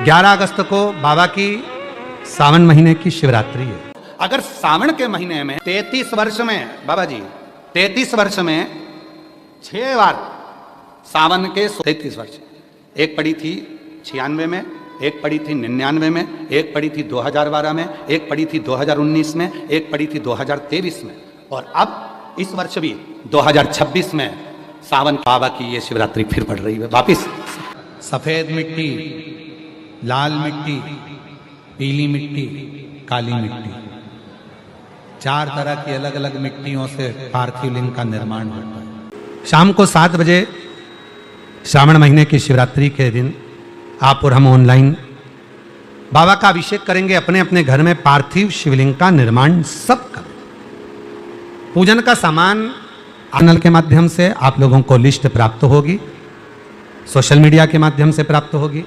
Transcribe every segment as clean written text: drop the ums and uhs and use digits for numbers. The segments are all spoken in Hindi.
11 अगस्त को बाबा की सावन महीने की शिवरात्रि है। अगर सावन के महीने में 33 वर्ष में बाबा जी 33 वर्ष में 6 बार सावन के 33 वर्ष, एक पड़ी थी 96 में, एक पड़ी थी 99 में, एक पड़ी थी 2012 में, एक पड़ी थी 2019 में, एक पड़ी थी 2023 में, और अब इस वर्ष भी 2026 में सावन बाबा की ये शिवरात्रि फिर पड़ रही है वापिस। सफेद मिट्टी, लाल मिट्टी, पीली मिट्टी, काली मिट्टी, 4 तरह की अलग अलग मिट्टियों से पार्थिव लिंग का निर्माण होता है। शाम को 7 बजे श्रावण महीने की शिवरात्रि के दिन आप और हम ऑनलाइन बाबा का अभिषेक करेंगे। अपने अपने घर में पार्थिव शिवलिंग का निर्माण सब करें। पूजन का सामान चैनल के माध्यम से आप लोगों को लिस्ट प्राप्त होगी, सोशल मीडिया के माध्यम से प्राप्त होगी।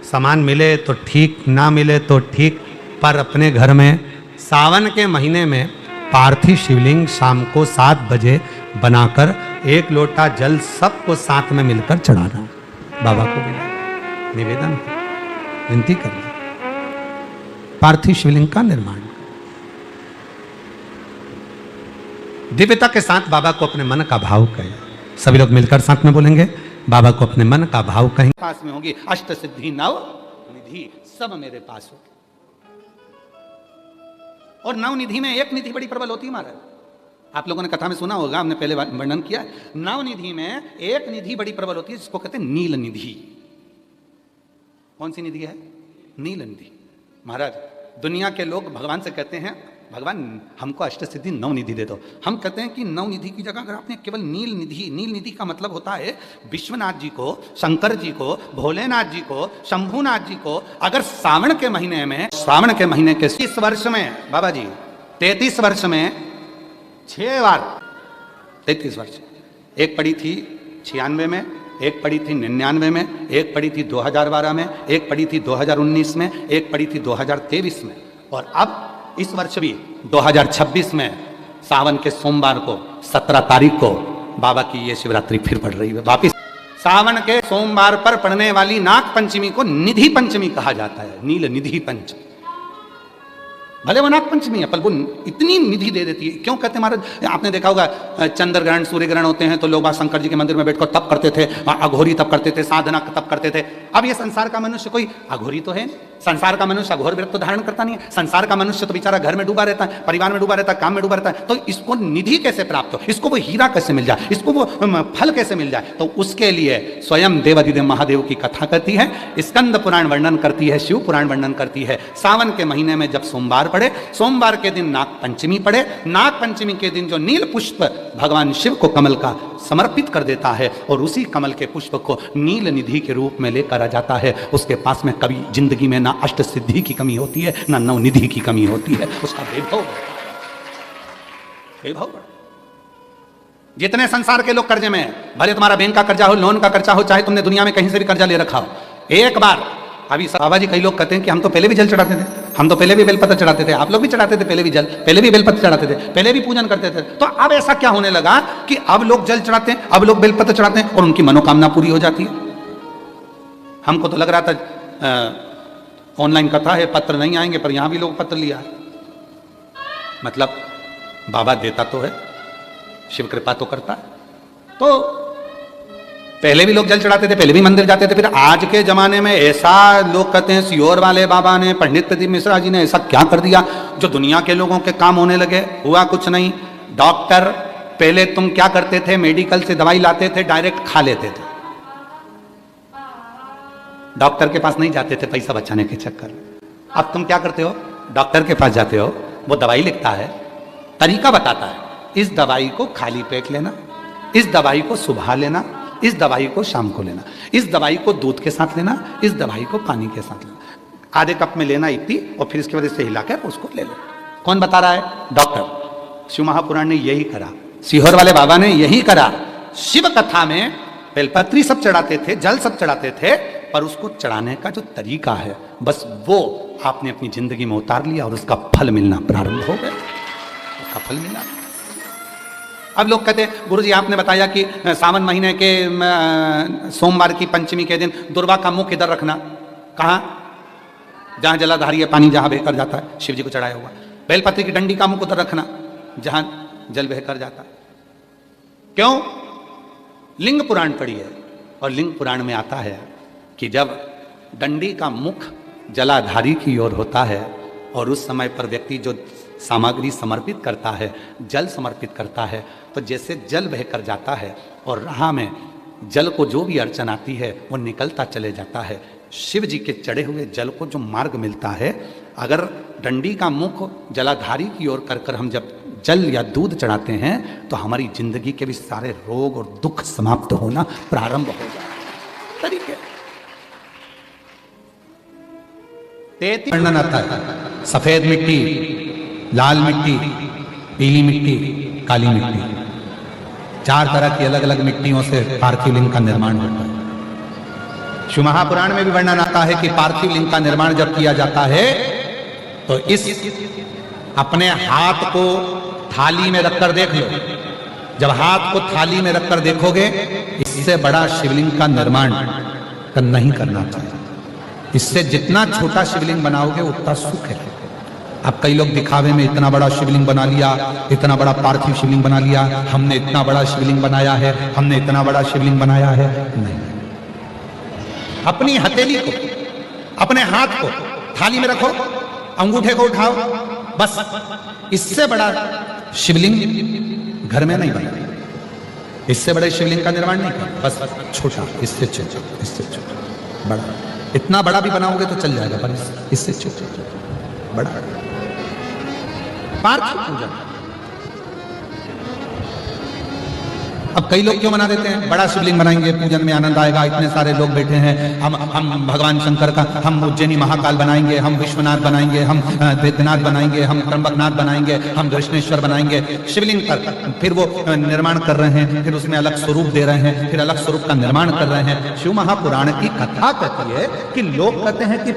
सामान मिले तो ठीक, ना मिले तो ठीक, पर अपने घर में सावन के महीने में पार्थिव शिवलिंग शाम को 7 बजे बनाकर 1 लोटा जल सबको साथ में मिलकर चढ़ाना। बाबा को भी निवेदन, विनती करना, पार्थिव शिवलिंग का निर्माण। दिव्यता के साथ बाबा को अपने मन का भाव कहें। सभी लोग मिलकर साथ में बोलेंगे, बाबा को अपने मन का भाव कहें। पास में होगी अष्ट सिद्धि नव निधि, सब मेरे पास होगी। और नव निधि में एक निधि बड़ी प्रबल होती है महाराज। आप लोगों ने कथा में सुना होगा, हमने पहले वर्णन किया। नव निधि में एक निधि बड़ी प्रबल होती है जिसको कहते हैं नील निधि। कौन सी निधि है? नील निधि। महाराज दुनिया के लोग भगवान से कहते हैं, भगवान हमको अष्ट सिद्धि नव निधि दे दो। हम कहते हैं कि नव निधि की जगह अगर आपने केवल नील निधि, नील निधि का मतलब होता है विश्वनाथ जी को, शंकर जी को, भोलेनाथ जी को, शंभुनाथ जी को अगर सावन के महीने में, सावन के महीने के 30 वर्ष में बाबा जी 33 वर्ष में 6 बार 33 वर्ष, एक पड़ी थी 96 में, एक पड़ी थी 99 में, एक पड़ी थी 2012 में, एक पड़ी थी 2019 में, एक पड़ी थी 2023 में, और अब इस वर्ष भी 2026 में सावन के सोमवार को 17 तारीख को बाबा की ये शिवरात्रि फिर पड़ रही है वापिस। सावन के सोमवार पर पड़ने वाली नाग पंचमी को निधि पंचमी कहा जाता है, नील निधि पंचमी। भले वो नाग पंचमी है पर वो इतनी निधि दे देती है। क्यों कहते हैं महाराज? आपने देखा होगा चंद्र ग्रहण, सूर्य ग्रहण होते हैं तो लोग शंकर जी के मंदिर में बैठकर तप करते थे, अघोरी तप करते थे, साधना तप करते थे। अब ये संसार का मनुष्य कोई अघोरी तो है, संसार का मनुष्य अघोर व्रत तो धारण करता नहीं है। संसार का मनुष्य तो बेचारा घर में डूबा रहता है, परिवार में डूबा रहता है, काम में डूबा रहता है। तो इसको निधि कैसे प्राप्त हो, इसको वो हीरा कैसे मिल जाए, इसको वो फल कैसे मिल जाए? तो उसके लिए स्वयं देवाधिदेव महादेव की कथा करती है, स्कंद पुराण वर्णन करती है, शिव पुराण वर्णन करती है। सावन के महीने में जब सोमवार पड़े, सोमवार के दिन नाग पंचमी पड़े, नाग पंचमी के दिन जो नील पुष्प भगवान शिव को कमल का समर्पित कर देता है और उसी कमल के पुष्प को नील निधि के रूप में लेकर आ जाता है, उसके पास में कभी जिंदगी में ना अष्ट सिद्धि की कमी होती है ना नव निधि की कमी होती है। उसका वैभव जितने संसार के लोग कर्जे में, भले तुम्हारा बैंक का कर्जा हो, लोन का कर्जा हो, चाहे तुमने दुनिया में कहीं से भी कर्जा ले रखा हो, एक बार अभी बाबा जी कई लोग कहते हैं कि हम तो पहले भी जल चढ़ाते थे, हम तो पहले भी बेलपत्र चढ़ाते थे, आप लोग भी चढ़ाते थे पहले भी जल, पहले भी बेलपत्र चढ़ाते थे, पहले भी पूजन करते थे। तो अब ऐसा क्या होने लगा कि अब लोग जल चढ़ाते हैं, अब लोग बेलपत्र चढ़ाते हैं और उनकी मनोकामना पूरी हो जाती है? हमको तो लग रहा था ऑनलाइन कथा है, पत्र नहीं आएंगे, पर यहां भी लोग पत्र लिया। मतलब बाबा देता तो है, शिव कृपा तो करता है। तो पहले भी लोग जल चढ़ाते थे, पहले भी मंदिर जाते थे, फिर आज के जमाने में ऐसा लोग कहते हैं सियोर वाले बाबा ने, पंडित प्रदीप मिश्रा जी ने ऐसा क्या कर दिया जो दुनिया के लोगों के काम होने लगे? हुआ कुछ नहीं। डॉक्टर पहले तुम क्या करते थे? मेडिकल से दवाई लाते थे, डायरेक्ट खा लेते थे, डॉक्टर के पास नहीं जाते थे पैसा बचाने के चक्कर में। अब तुम क्या करते हो? डॉक्टर के पास जाते हो, वो दवाई लिखता है, तरीका बताता है, इस दवाई को खाली पेट लेना, इस दवाई को सुबह लेना, इस दवाई को शाम को लेना, इस दवाई को दूध के साथ लेना, इस दवाई को पानी के साथ लेना, आधे कप में लेना इतनी, और फिर इसके बाद इसे हिलाकर उसको ले लो। कौन बता रहा है? डॉक्टर। शिव महापुराण ने यही करा, सीहोर वाले बाबा ने यही करा। शिव कथा में बेलपत्री सब चढ़ाते थे, जल सब चढ़ाते थे, पर उसको चढ़ाने का जो तरीका है बस वो आपने अपनी जिंदगी में उतार लिया और उसका फल मिलना प्रारंभ हो गया, उसका फल मिला। अब लोग कहते हैं गुरुजी आपने बताया कि सावन महीने के सोमवार की पंचमी के दिन दुर्वा का मुख इधर रखना, कहाँ? जहां जलाधारी है पानी जहां बहकर जाता है शिव जी को चढ़ाया हुआ। बेलपत्र की डंडी का मुख उधर रखना जहां जल बहकर जाता है। क्यों? लिंग पुराण पढ़ी है और लिंग पुराण में आता है कि जब डंडी का मुख जलाधारी की ओर होता है और उस समय पर व्यक्ति जो सामग्री समर्पित करता है, जल समर्पित करता है, तो जैसे जल बहकर जाता है और राह में जल को जो भी अड़चन आती है वो निकलता चले जाता है। शिव जी के चढ़े हुए जल को जो मार्ग मिलता है, अगर डंडी का मुख जलाधारी की ओर कर हम जब जल या दूध चढ़ाते हैं तो हमारी जिंदगी के भी सारे रोग और दुख समाप्त होना प्रारंभ हो जाए। तरीके वर्णन आता है, सफेद मिट्टी, लाल मिट्टी, पीली मिट्टी, काली मिट्टी, 4 तरह की अलग अलग मिट्टियों से पार्थिव लिंग का निर्माण होता है। शिव महापुराण में भी वर्णन आता है कि पार्थिव लिंग का निर्माण जब किया जाता है तो इस अपने हाथ को थाली में रखकर देख लो। जब हाथ को थाली में रखकर देखोगे, इससे बड़ा शिवलिंग का निर्माण नहीं करना चाहिए। इससे जितना छोटा शिवलिंग बनाओगे उतना सुख है। अब कई लोग दिखावे में इतना बड़ा शिवलिंग बना लिया, इतना बड़ा पार्थिव शिवलिंग बना लिया, हमने इतना बड़ा शिवलिंग बनाया है, हमने इतना बड़ा शिवलिंग बनाया है। नहीं, अपनी हथेली को, अपने हाथ को थाली में रखो, अंगूठे को उठाओ, बस। इससे बड़ा शिवलिंग घर में नहीं बना, इससे बड़े शिवलिंग का निर्माण नहीं कर, बस छोटा, इससे छोटा, इससे छोटा, बड़ा। इतना बड़ा भी बनाओगे तो चल जाएगा, पर इससे छोटा बड़ा। पार्थिव पूजा अब कई लोग क्यों बना देते हैं? बड़ा शिवलिंग बनाएंगे, पूजन में आनंद आएगा, इतने सारे लोग बैठे हैं, हम भगवान शंकर का, हम उज्जैनी महाकाल बनाएंगे, हम विश्वनाथ बनाएंगे, हम वैद्यनाथ बनाएंगे, हम त्र्यंबकनाथ बनाएंगे, हम दक्षिणेश्वर बनाएंगे शिवलिंग पर। फिर वो निर्माण कर रहे हैं, फिर उसमें अलग स्वरूप दे रहे हैं, फिर अलग स्वरूप का निर्माण कर रहे हैं। शिव महापुराण की कथा कहती है कि लोग कहते हैं कि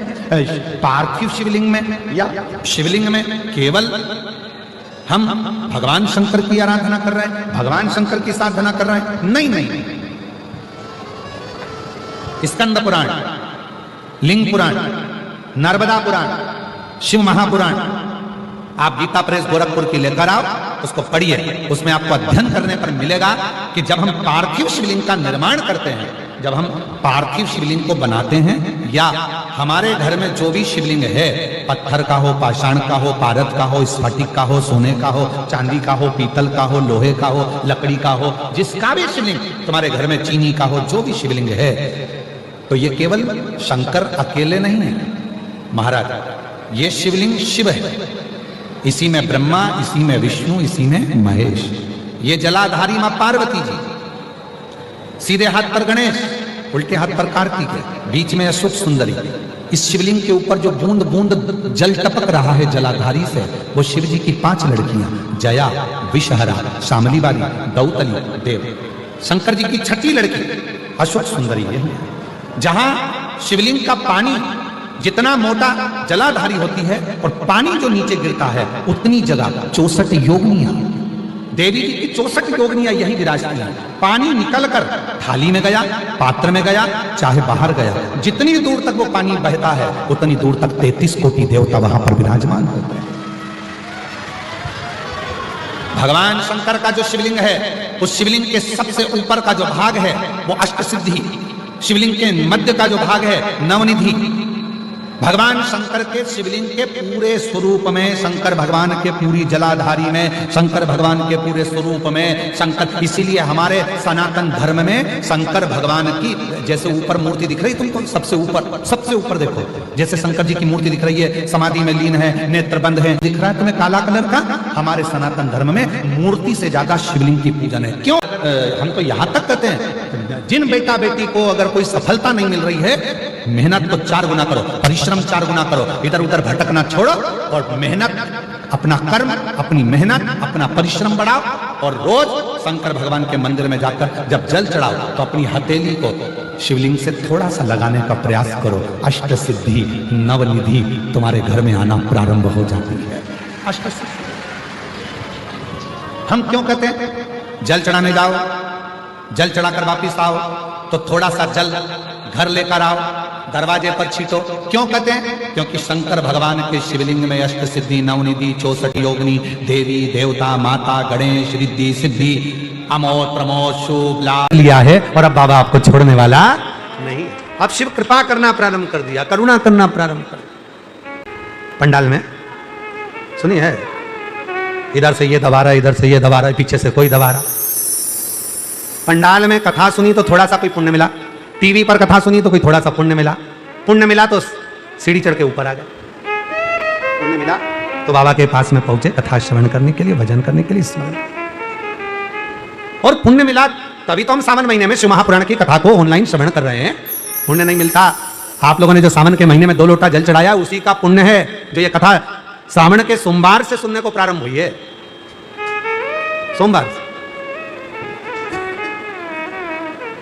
पार्थिव शिवलिंग में या शिवलिंग में केवल हम भगवान शंकर की आराधना कर रहे हैं, भगवान शंकर की साधना कर रहे हैं। नहीं नहीं, स्कंद पुराण, लिंग पुराण, नर्मदा पुराण, शिव महापुराण, आप गीता प्रेस गोरखपुर की लेकर आओ, उसको पढ़िए। उसमें आपको अध्ययन करने पर मिलेगा कि जब हम पार्थिव शिवलिंग का निर्माण करते हैं, जब हम पार्थिव शिवलिंग को बनाते हैं, या हमारे घर में जो भी शिवलिंग है, पत्थर का हो, पाषाण का हो, पारद का हो, स्फटिक का हो, सोने का हो, चांदी का हो, पीतल का हो, लोहे का हो, लकड़ी का हो, जिसका भी शिवलिंग तुम्हारे घर में, चीनी का हो, जो भी शिवलिंग है, तो ये केवल शंकर अकेले नहीं है महाराज, ये शिवलिंग शिव है। इसी में ब्रह्मा, इसी में विष्णु, इसी में महेश। ये जलाधारी मां पार्वती जी, सीधे हाथ पर गणेश, उल्टे हाथ पर कार्तिक है, बीच में अशोक सुंदरी। इस शिवलिंग के ऊपर जो बूंद बूंद जल टपक रहा है जलाधारी से, वो शिव जी की 5 लड़कियां, जया, विषहरा, शामलीबारी, दौतली, देव। शंकर जी की 6ठी लड़की अशोक सुंदरी है। जहां शिवलिंग का पानी जितना मोटा जलाधारी होती है और पानी जो नीचे गिरता है, उतनी जगह 64 योगिनियां, देवी जी की 64 योगिनियां यही विराजती हैं। पानी निकलकर थाली में गया, पात्र में गया, चाहे बाहर गया, जितनी दूर तक वो पानी बहता है, उतनी दूर तक 33 कोटि देवता वहां पर विराजमान होते हैं। भगवान शंकर का जो शिवलिंग है, उस शिवलिंग के सबसे ऊपर का जो भाग है वो अष्टसिद्धि, शिवलिंग के मध्य का जो भाग है नवनिधि। भगवान शंकर के शिवलिंग के पूरे स्वरूप में, शंकर भगवान के पूरी जलाधारी में, शंकर भगवान के पूरे स्वरूप में शंकर, इसीलिए हमारे सनातन धर्म में शंकर भगवान की जैसे ऊपर मूर्ति दिख रही तुमको, सबसे ऊपर देखो, जैसे शंकर जी की मूर्ति दिख रही है, समाधि में लीन है, नेत्र बंद है, दिख रहा है तुम्हें काला कलर का। हमारे सनातन धर्म में मूर्ति से ज्यादा शिवलिंग की पूजन है। क्यों? हम तो यहां तक कहते हैं, जिन बेटा बेटी को अगर कोई सफलता नहीं मिल रही है, मेहनत को 4 गुना करो, परिश्रम 4 गुना करो, इधर उधर भटकना छोड़ो और मेहनत, अपना कर्म, अपनी मेहनत, अपना परिश्रम बढ़ाओ। और रोज शंकर भगवान के मंदिर में जाकर जब जल चढ़ाओ तो अपनी हथेली को शिवलिंग से थोड़ा सा लगाने का प्रयास करो। अष्ट सिद्धि, नवनिधि तुम्हारे घर में आना प्रारंभ हो जाती है। अष्ट सिद्धि हम क्यों कहते हैं? जल चढ़ाने जाओ, जल चढ़ाकर वापिस आओ तो थोड़ा सा जल घर लेकर आओ, दरवाजे पर छीटो। क्यों कहते हैं? क्योंकि शंकर भगवान के शिवलिंग में अष्ट सिद्धि, नवनिधि, 64 योगिनी, देवी देवता, माता, गणेश, रिद्धि सिद्धि, अमोद प्रमोद शुभ लाभ लिया है। और अब बाबा आपको छोड़ने वाला नहीं। अब शिव कृपा करना प्रारंभ कर दिया, करुणा करना प्रारंभ कर दिया। पंडाल में सुनी है, इधर से ये दबा रहा है, इधर से ये दबा रहा है, पीछे से कोई दबा रहा। पंडाल में कथा सुनी तो थोड़ा सा कोई पुण्य मिला, टीवी पर कथा सुनी तो कोई थोड़ा सा पुण्य मिला, पुण्य मिला तो सीढ़ी चढ़ के ऊपर आ गए, पुण्य मिला तो बाबा के पास में पहुंचे कथा श्रवण करने के लिए, भजन करने के लिए, स्मरण। और पुण्य मिला तभी तो हम सावन महीने में शिव महापुराण की कथा को ऑनलाइन श्रवण कर रहे हैं। पुण्य नहीं मिलता, आप लोगों ने जो सावन के महीने में 2 लोटा जल चढ़ाया उसी का पुण्य है जो ये कथा सावन के सोमवार से सुनने को प्रारंभ हुई है। सोमवार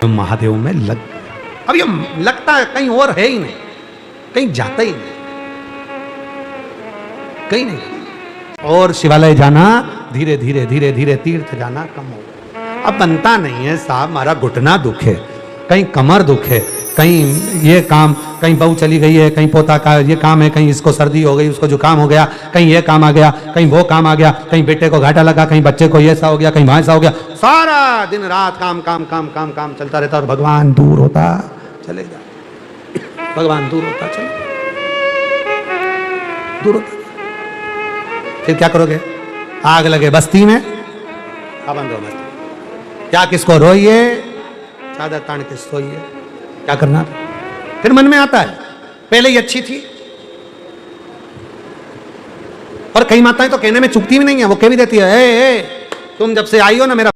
महादेव में लग, अब ये लगता है कहीं और है ही नहीं, कहीं जाता ही नहीं, कहीं नहीं। और शिवालय जाना धीरे धीरे धीरे धीरे, तीर्थ जाना कम हो गया। अब बनता नहीं है साहब, हमारा घुटना दुख है, कहीं कमर दुख है, कहीं ये काम, कहीं बहू चली गई है, कहीं पोता का ये काम है, कहीं इसको सर्दी हो गई, उसको जुकाम हो गया, कहीं ये काम आ गया, कहीं वो काम आ गया, कहीं बेटे को घाटा लगा, कहीं बच्चे को ये सा हो गया, कहीं वहाँ सा हो गया। सारा दिन रात काम काम काम काम काम चलता रहता और भगवान दूर होता चलेगा, भगवान दूर होता चलेगा, दूर होता। फिर क्या करोगे? आग लगे बस्ती में, पाबंद रहो बस्ती, क्या किसको रोइए, चादर तान के सोइए, क्या करना? फिर मन में आता है पहले ही अच्छी थी। और कई माताएं तो कहने में चुकती भी नहीं है, वो कह भी देती है, ए, तुम जब से आई हो ना मेरा